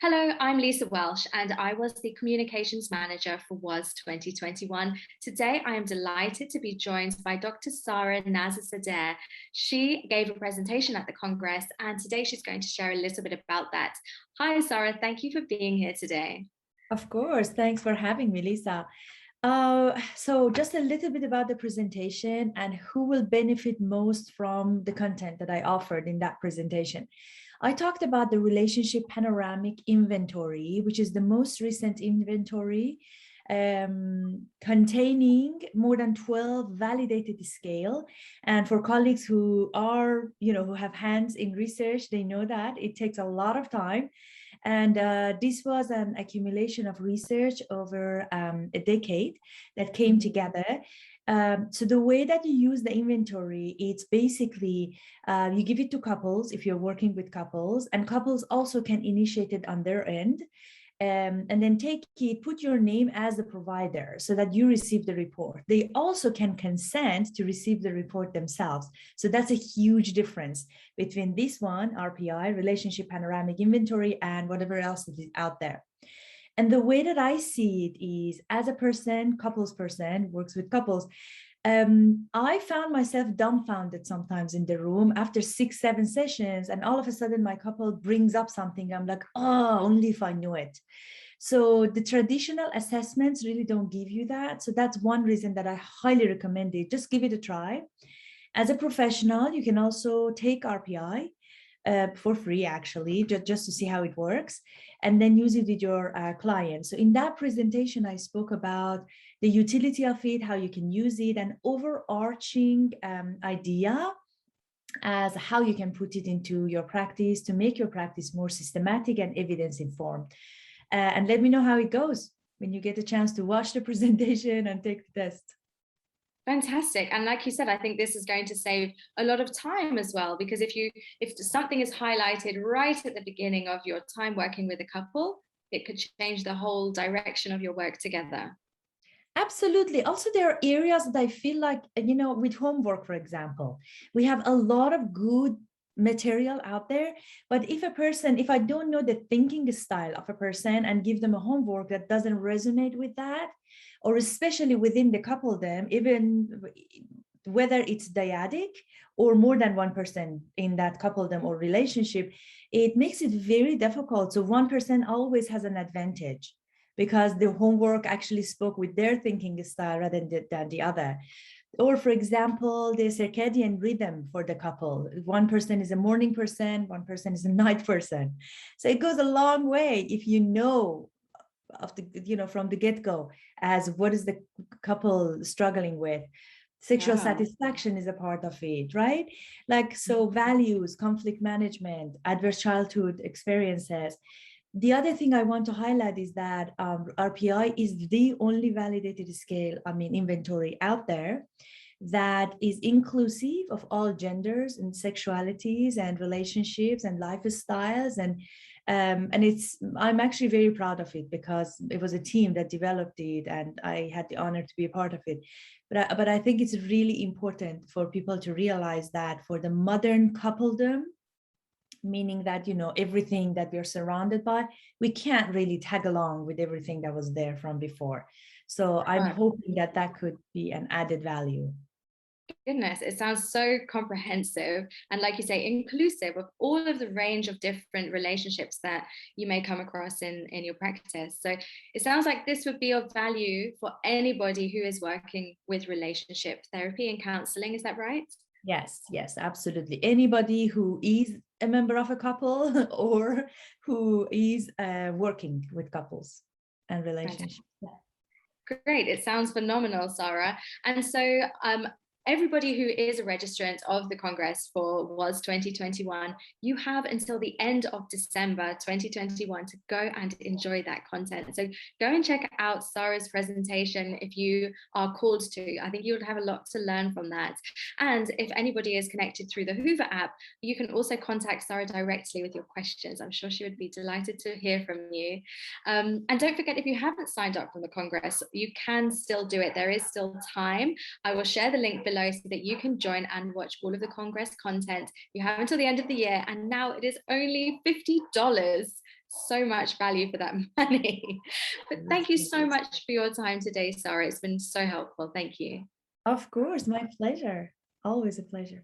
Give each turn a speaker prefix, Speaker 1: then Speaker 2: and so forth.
Speaker 1: Hello, I'm Lisa Welsh, and I was the Communications Manager for WAS 2021. Today, I am delighted to be joined by Dr. Sara Nasserzadeh. She gave a presentation at the Congress, and today she's going to share a little bit about that. Hi, Sara. Thank you for being here today.
Speaker 2: Of course. Thanks for having me, Lisa. So just a little bit about the presentation and who will benefit most from the content that I offered in that presentation. I talked about the relationship panoramic inventory, which is the most recent inventory containing more than 12 validated scale. And for colleagues who are, who have hands in research, they know that it takes a lot of time. And this was an accumulation of research over a decade that came together. So the way that you use the inventory, it's basically you give it to couples if you're working with couples, and couples also can initiate it on their end. And then take it, put your name as the provider so that you receive the report. They also can consent to receive the report themselves. So that's a huge difference between this one, RPI, Relationship Panoramic Inventory, and whatever else is out there. And the way that I see it is, as a person, couples person, works with couples, I found myself dumbfounded sometimes in the room after 6-7 sessions, and all of a sudden my couple brings up something. I'm like, oh, only if I knew it. So the traditional assessments really don't give you that. So that's one reason that I highly recommend it. Just give it a try. As a professional, you can also take RPI for free, actually, just to see how it works, and then use it with your clients. So in that presentation, I spoke about the utility of it, how you can use it, an overarching idea as how you can put it into your practice to make your practice more systematic and evidence-informed. And let me know how it goes when you get a chance to watch the presentation and take the test.
Speaker 1: Fantastic. And like you said, I think this is going to save a lot of time as well, because if something is highlighted right at the beginning of your time working with a couple, it could change the whole direction of your work together.
Speaker 2: Absolutely. Also, there are areas that I feel like, with homework, for example, we have a lot of good material out there. But if I don't know the thinking style of a person and give them a homework that doesn't resonate with that, or especially within the coupledom, even whether it's dyadic or more than one person in that coupledom or relationship, it makes it very difficult. So one person always has an advantage, because the homework actually spoke with their thinking style rather than the other. Or, for example, the circadian rhythm for the couple. One person is a morning person, one person is a night person. So it goes a long way if you know from the get-go as what is the couple struggling with. Sexual satisfaction is a part of it, right? Like, so values, conflict management, adverse childhood experiences. The other thing I want to highlight is that RPI is the only validated scale, inventory out there that is inclusive of all genders and sexualities and relationships and lifestyles. And I'm actually very proud of it, because it was a team that developed it and I had the honor to be a part of it. But I think it's really important for people to realize that for the modern coupledom, meaning that, everything that we're surrounded by, we can't really tag along with everything that was there from before. So I'm hoping that that could be an added value.
Speaker 1: Goodness, it sounds so comprehensive and, like you say, inclusive of all of the range of different relationships that you may come across in your practice. So it sounds like this would be of value for anybody who is working with relationship therapy and counseling. Is that right?
Speaker 2: Yes, absolutely. Anybody who is a member of a couple or who is working with couples and relationships.
Speaker 1: Great. It sounds phenomenal, Sara. And so everybody who is a registrant of the Congress for WAS 2021, you have until the end of December 2021 to go and enjoy that content. So go and check out Sara's presentation if you are called to. I think you'll have a lot to learn from that. And if anybody is connected through the Hoover app, you can also contact Sara directly with your questions. I'm sure she would be delighted to hear from you. And don't forget, if you haven't signed up for the Congress, you can still do it. There is still time. I will share the link below so that you can join and watch all of the Congress content. You have until the end of the year, and now it is only $50. so much value for that money. But thank you so much for your time today, Sara. It's been so helpful. Thank you.
Speaker 2: Of course, my pleasure. Always a pleasure.